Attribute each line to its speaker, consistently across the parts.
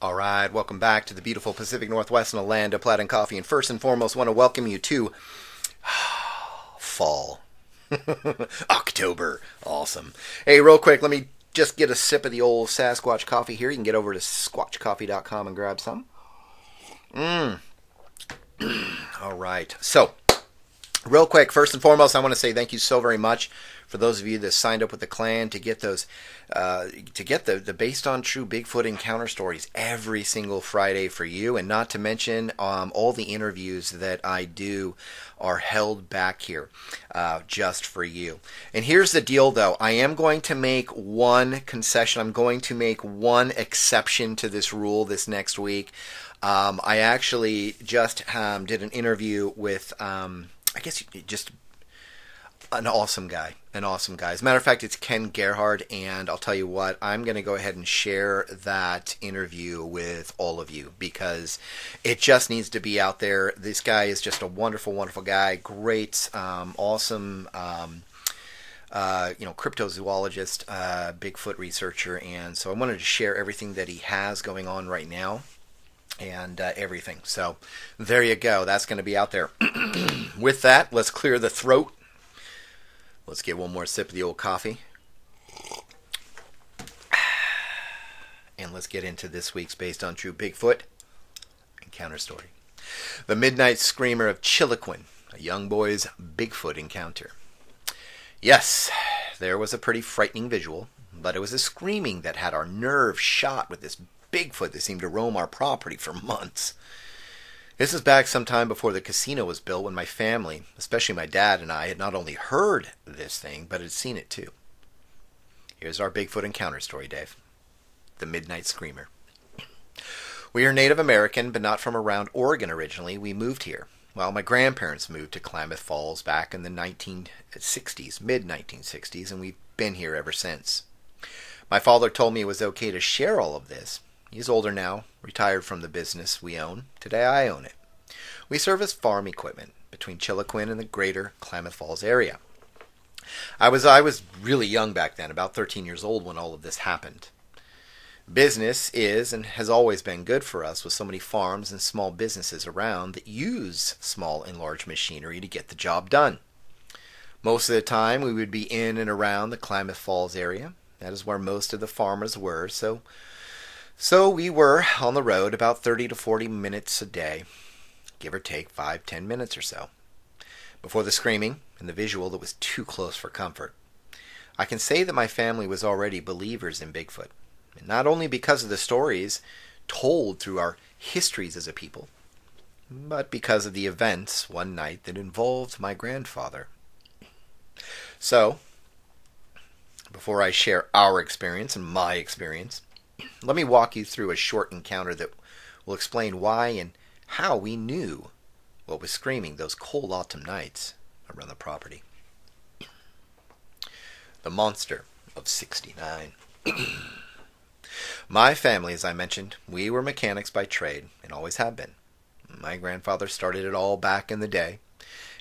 Speaker 1: All right, welcome back to the beautiful Pacific Northwest and the land of plaid and coffee. And first and foremost, I want to welcome you to fall. October. Awesome. Hey, real quick, let me just get a sip of the old Sasquatch coffee here. You can get over to squatchcoffee.com and grab some. All right. So, real quick, first and foremost, I want to say thank you so very much for those of you that signed up with the clan to get those, the based on true Bigfoot encounter stories every single Friday for you, and not to mention all the interviews that I do are held back here just for you. And here's the deal, though. I am going to make one concession. I'm going to make one exception to this rule this next week. I actually just did an interview with, I guess, just an awesome guy. As a matter of fact, it's Ken Gerhard, and I'll tell you what, I'm going to go ahead and share that interview with all of you because it just needs to be out there. This guy is just a wonderful, wonderful guy. Great, awesome, cryptozoologist, Bigfoot researcher, and so I wanted to share everything that he has going on right now and everything. So there you go. That's going to be out there. With that, let's clear the throat. Let's get one more sip of the old coffee. And let's get into this week's Based on True Bigfoot Encounter story. The Midnight Screamer of Chiloquin, a young boy's Bigfoot encounter. Yes, there was a pretty frightening visual, but it was a screaming that had our nerves shot with this Bigfoot that seemed to roam our property for months. This is back some time before the casino was built, when my family, especially my dad and I, had not only heard this thing, but had seen it too. Here's our Bigfoot encounter story, Dave. The Midnight Screamer. We are Native American, but not from around Oregon originally. We moved here. Well, my grandparents moved to Klamath Falls back in the 1960s, mid-1960s, and we've been here ever since. My father told me it was okay to share all of this. He's older now, retired from the business we own. Today I own it. We service farm equipment between Chiloquin and the greater Klamath Falls area. I was really young back then, about 13 years old when all of this happened. Business is and has always been good for us, with so many farms and small businesses around that use small and large machinery to get the job done. Most of the time we would be in and around the Klamath Falls area. That is where most of the farmers were, so we were on the road about 30 to 40 minutes a day, give or take 5-10 minutes or so, before the screaming and the visual that was too close for comfort. I can say that my family was already believers in Bigfoot, and not only because of the stories told through our histories as a people, but because of the events one night that involved my grandfather. So, before I share our experience and my experience, let me walk you through a short encounter that will explain why and how we knew what was screaming those cold autumn nights around the property. The Monster of 69. My family, as I mentioned, we were mechanics by trade and always have been. My grandfather started it all back in the day.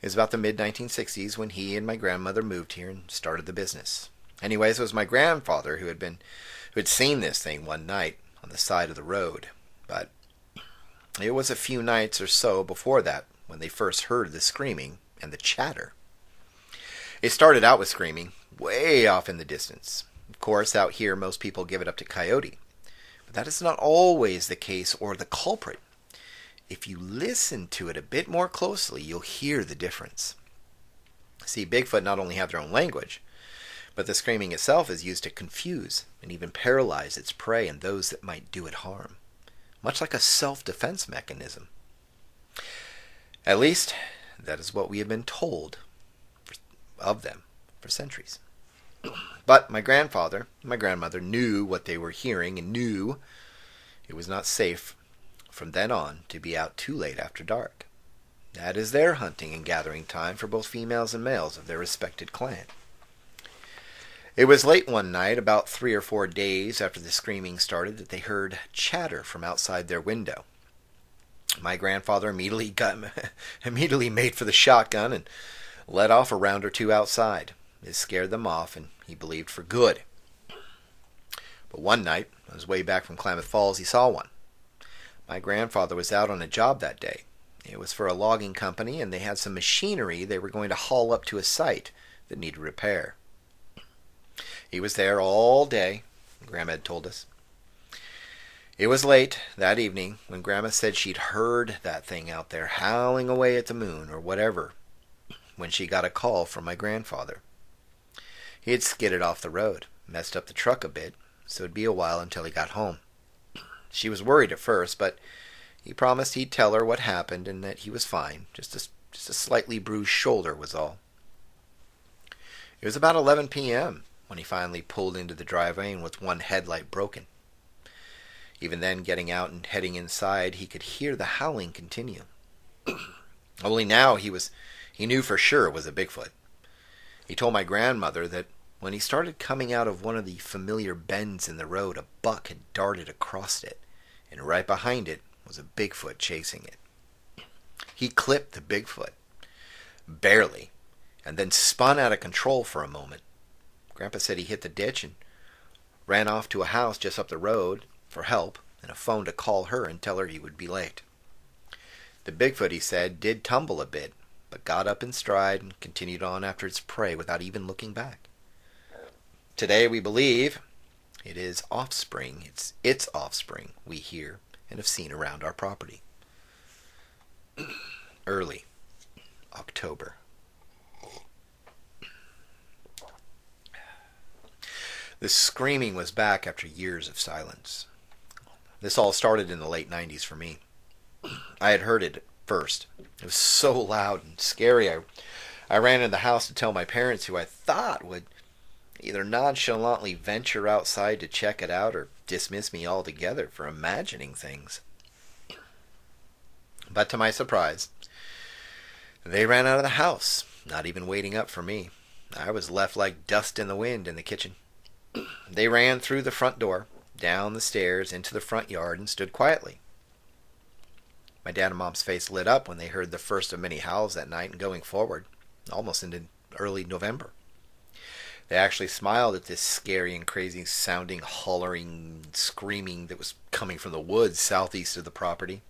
Speaker 1: It was about the mid-1960s when he and my grandmother moved here and started the business. Anyways, it was my grandfather who had seen this thing one night on the side of the road. But it was a few nights or so before that when they first heard the screaming and the chatter. It started out with screaming way off in the distance. Of course, out here most people give it up to coyote. But that is not always the case or the culprit. If you listen to it a bit more closely, you'll hear the difference. See, Bigfoot not only have their own language, but the screaming itself is used to confuse and even paralyze its prey and those that might do it harm, much like a self-defense mechanism. At least, that is what we have been told of them for centuries. But my grandfather and my grandmother knew what they were hearing and knew it was not safe from then on to be out too late after dark. That is their hunting and gathering time for both females and males of their respected clan. It was late one night, about 3 or 4 days after the screaming started, that they heard chatter from outside their window. My grandfather immediately made for the shotgun and let off a round or two outside. It scared them off, and he believed for good. But one night, on his way back from Klamath Falls, he saw one. My grandfather was out on a job that day. It was for a logging company, and they had some machinery they were going to haul up to a site that needed repair. He was there all day, Grandma had told us. It was late that evening when Grandma said she'd heard that thing out there howling away at the moon or whatever when she got a call from my grandfather. He had skidded off the road, messed up the truck a bit, so it'd be a while until he got home. She was worried at first, but he promised he'd tell her what happened and that he was fine. Just a slightly bruised shoulder was all. It was about 11 p.m. when he finally pulled into the driveway and with one headlight broken. Even then, getting out and heading inside, he could hear the howling continue. Only now he knew for sure it was a Bigfoot. He told my grandmother that when he started coming out of one of the familiar bends in the road, a buck had darted across it, and right behind it was a Bigfoot chasing it. He clipped the Bigfoot, barely, and then spun out of control for a moment. Grandpa said he hit the ditch and ran off to a house just up the road for help and a phone to call her and tell her he would be late. The Bigfoot, he said, did tumble a bit, but got up in stride and continued on after its prey without even looking back. Today we believe it is offspring, its offspring we hear and have seen around our property. Early October. The screaming was back after years of silence. This all started in the late 90s for me. I had heard it at first. It was so loud and scary. I ran into the house to tell my parents, who I thought would either nonchalantly venture outside to check it out or dismiss me altogether for imagining things. But to my surprise, they ran out of the house, not even waiting up for me. I was left like dust in the wind in the kitchen. They ran through the front door, down the stairs, into the front yard, and stood quietly. My dad and mom's face lit up when they heard the first of many howls that night and going forward, almost into early November. They actually smiled at this scary and crazy sounding, hollering, screaming that was coming from the woods southeast of the property.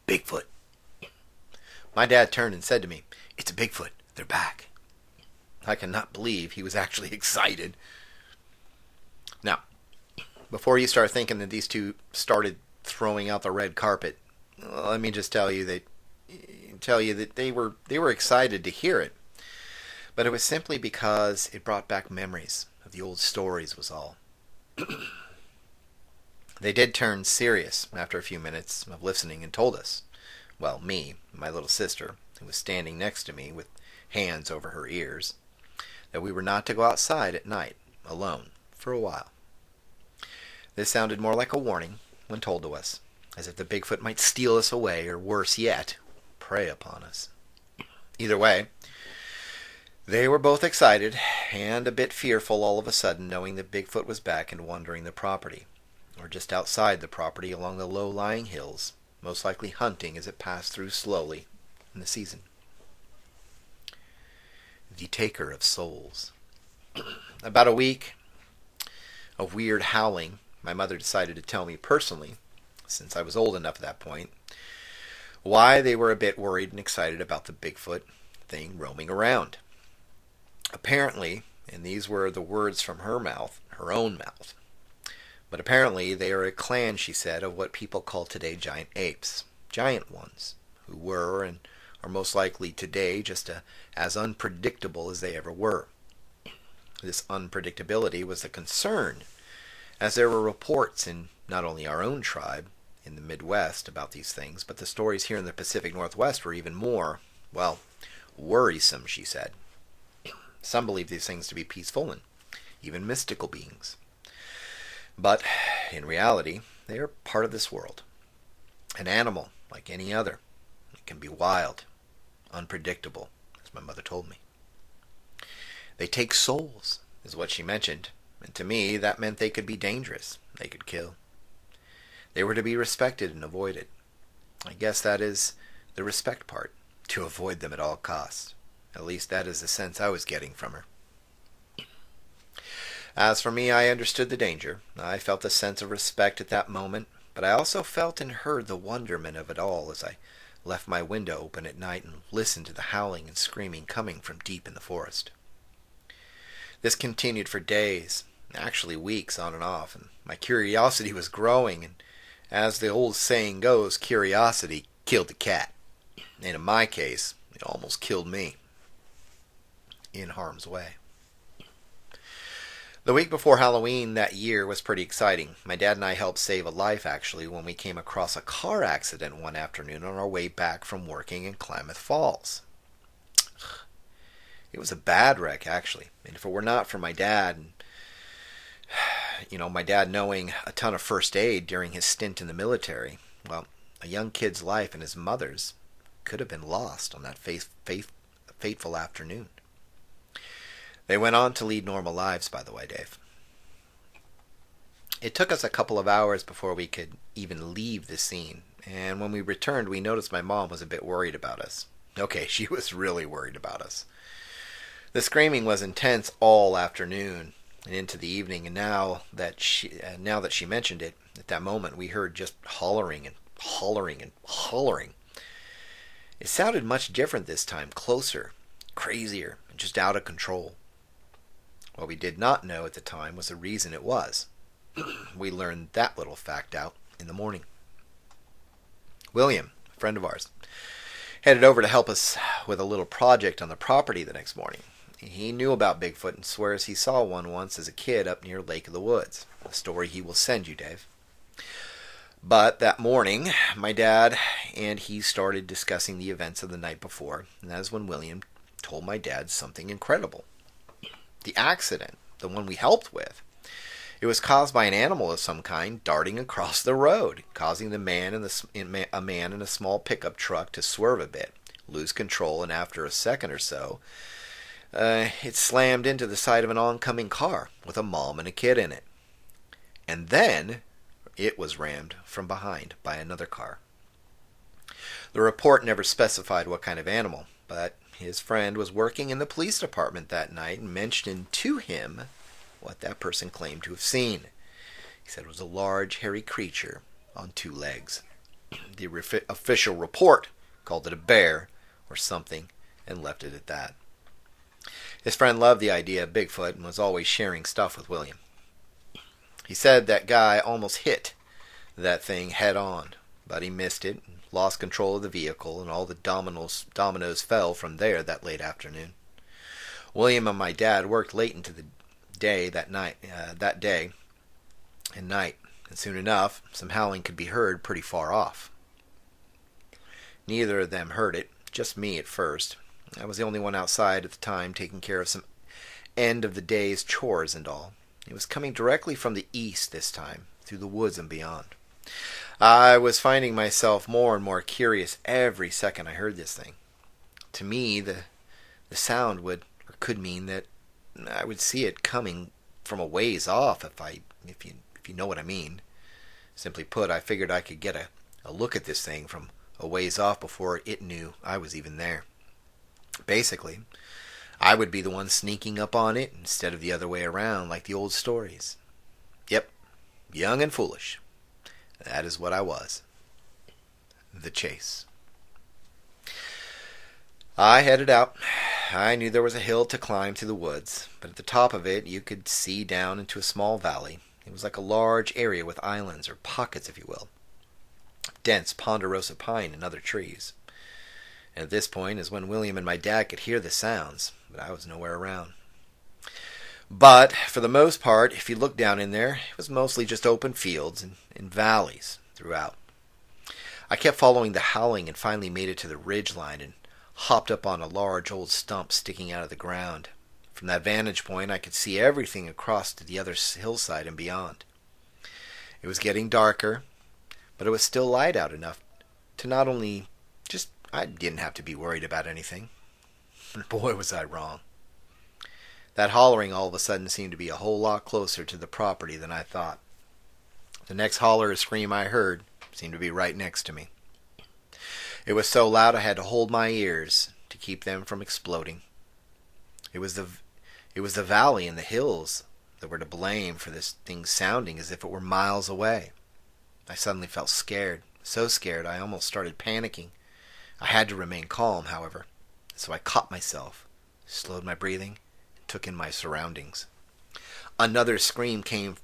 Speaker 1: Bigfoot. My dad turned and said to me, "It's a Bigfoot. They're back." I cannot believe he was actually excited. Now, before you start thinking that these two started throwing out the red carpet, let me just tell you that they were excited to hear it. But it was simply because it brought back memories of the old stories was all. They did turn serious after a few minutes of listening and told us, well, me, my little sister, who was standing next to me with hands over her ears, that we were not to go outside at night alone for a while. This sounded more like a warning when told to us, as if the Bigfoot might steal us away, or worse yet, prey upon us. Either way, they were both excited and a bit fearful all of a sudden, knowing that Bigfoot was back and wandering the property, or just outside the property along the low-lying hills, most likely hunting as it passed through slowly in the season. The taker of souls. About a week of weird howling, my mother decided to tell me personally, since I was old enough at that point, why they were a bit worried and excited about the Bigfoot thing roaming around. Apparently, and these were the words from her mouth, her own mouth, but apparently they are a clan, she said, of what people call today giant apes, giant ones, who were and are most likely today just as unpredictable as they ever were. This unpredictability was a concern, as there were reports in not only our own tribe in the Midwest about these things, but the stories here in the Pacific Northwest were even more, well, worrisome, she said. Some believe these things to be peaceful and even mystical beings. But in reality, they are part of this world. An animal like any other. It can be wild, unpredictable, as my mother told me. They take souls, is what she mentioned, and to me that meant they could be dangerous. They could kill. They were to be respected and avoided. I guess that is the respect part, to avoid them at all costs. At least that is the sense I was getting from her. As for me, I understood the danger. I felt a sense of respect at that moment, but I also felt and heard the wonderment of it all as I left my window open at night and listened to the howling and screaming coming from deep in the forest. This continued for days, actually weeks on and off, and my curiosity was growing, and as the old saying goes, curiosity killed the cat. And in my case, it almost killed me in harm's way. The week before Halloween that year was pretty exciting. My dad and I helped save a life, actually, when we came across a car accident one afternoon on our way back from working in Klamath Falls. It was a bad wreck, actually. And if it were not for my dad, and my dad knowing a ton of first aid during his stint in the military, well, a young kid's life and his mother's could have been lost on that fateful afternoon. They went on to lead normal lives, by the way, Dave. It took us a couple of hours before we could even leave the scene, and when we returned, we noticed my mom was a bit worried about us. Okay, she was really worried about us. The screaming was intense all afternoon and into the evening, and now that she mentioned it, at that moment we heard just hollering and hollering and hollering. It sounded much different this time, closer, crazier, and just out of control. What we did not know at the time was the reason it was. We learned that little fact out in the morning. William, a friend of ours, headed over to help us with a little project on the property the next morning. He knew about Bigfoot and swears he saw one once as a kid up near Lake of the Woods. A story he will send you, Dave. But that morning, my dad and he started discussing the events of the night before, and that is when William told my dad something incredible. The accident, the one we helped with, it was caused by an animal of some kind darting across the road, causing a man in a small pickup truck to swerve a bit, lose control, and after a second or so, it slammed into the side of an oncoming car with a mom and a kid in it. And then it was rammed from behind by another car. The report never specified what kind of animal, but his friend was working in the police department that night and mentioned to him what that person claimed to have seen. He said it was a large, hairy creature on two legs. The official report called it a bear or something and left it at that. His friend loved the idea of Bigfoot and was always sharing stuff with William. He said that guy almost hit that thing head on, but he missed it, lost control of the vehicle, and all the dominoes fell from there that late afternoon. William and my dad worked late into the day that day and night, and soon enough, some howling could be heard pretty far off. Neither of them heard it, just me at first. I was the only one outside at the time taking care of some end of the day's chores and all. It was coming directly from the east this time, through the woods and beyond. I was finding myself more and more curious every second I heard this thing. To me, the sound could mean that I would see it coming from a ways off, if you know what I mean. Simply put, I figured I could get a look at this thing from a ways off before it knew I was even there. Basically, I would be the one sneaking up on it instead of the other way around like the old stories. Yep, young and foolish. That is what I was. The chase. I headed out. I knew there was a hill to climb through the woods, but at the top of it you could see down into a small valley. It was like a large area with islands, or pockets if you will. Dense ponderosa pine and other trees. And at this point is when William and my dad could hear the sounds, but I was nowhere around. But, for the most part, if you looked down in there, it was mostly just open fields and valleys throughout. I kept following the howling and finally made it to the ridge line and hopped up on a large old stump sticking out of the ground. From that vantage point, I could see everything across to the other hillside and beyond. It was getting darker, but it was still light out enough to not only I didn't have to be worried about anything. Boy, was I wrong. That hollering all of a sudden seemed to be a whole lot closer to the property than I thought. The next holler or scream I heard seemed to be right next to me. It was so loud I had to hold my ears to keep them from exploding. It was the valley and the hills that were to blame for this thing sounding as if it were miles away. I suddenly felt scared, so scared I almost started panicking. I had to remain calm, however, so I caught myself, slowed my breathing, and took in my surroundings. Another scream came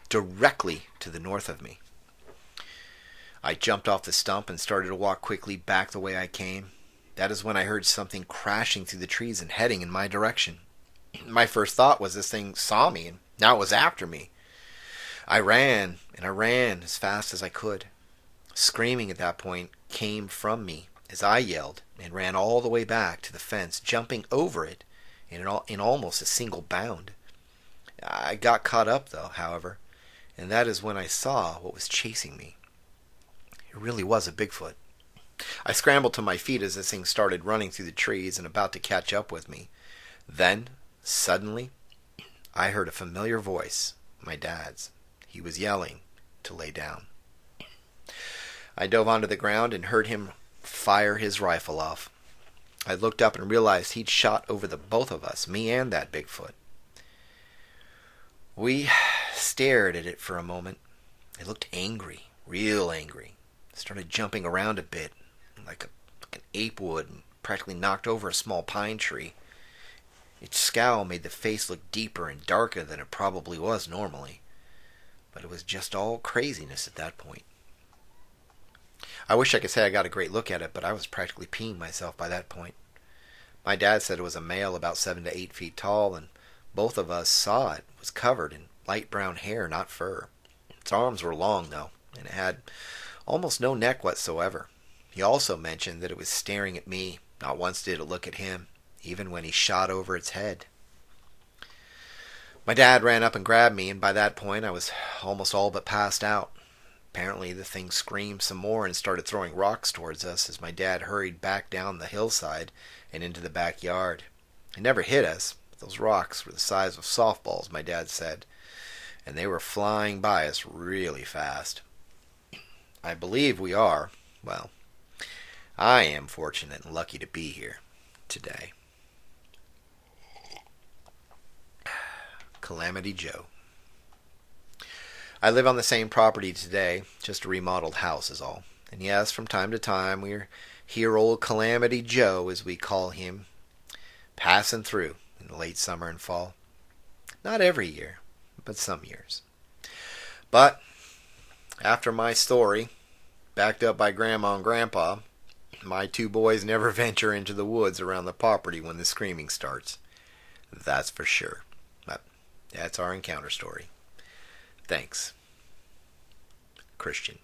Speaker 1: directly to the north of me. I jumped off the stump and started to walk quickly back the way I came. That is when I heard something crashing through the trees and heading in my direction. My first thought was this thing saw me and now it was after me. I ran as fast as I could. Screaming at that point came from me as I yelled and ran all the way back to the fence, jumping over it in almost a single bound. I got caught up though, however, and that is when I saw what was chasing me. It really was a Bigfoot. I scrambled to my feet as this thing started running through the trees and about to catch up with me. Then, suddenly, I heard a familiar voice, my dad's. He was yelling to lay down. I dove onto the ground and heard him fire his rifle off. I looked up and realized he'd shot over the both of us, me and that Bigfoot. We stared at it for a moment. It looked angry, real angry. It started jumping around a bit, like an ape would, and practically knocked over a small pine tree. Its scowl made the face look deeper and darker than it probably was normally. But it was just all craziness at that point. I wish I could say I got a great look at it, but I was practically peeing myself by that point. My dad said it was a male about 7 to 8 feet tall, and both of us saw it was covered in light brown hair, not fur. Its arms were long, though, and it had almost no neck whatsoever. He also mentioned that it was staring at me. Not once did it look at him, even when he shot over its head. My dad ran up and grabbed me, and by that point I was almost all but passed out. Apparently the thing screamed some more and started throwing rocks towards us as my dad hurried back down the hillside and into the backyard. It never hit us, but those rocks were the size of softballs, my dad said, and they were flying by us really fast. I believe we are, well, I am fortunate and lucky to be here today. Calamity Joe. I live on the same property today, just a remodeled house is all. And yes, from time to time we hear old Calamity Joe, as we call him, passing through in the late summer and fall. Not every year, but some years. But after my story, backed up by Grandma and Grandpa, my two boys never venture into the woods around the property when the screaming starts. That's for sure. But that's our encounter story. Thanks, Christian.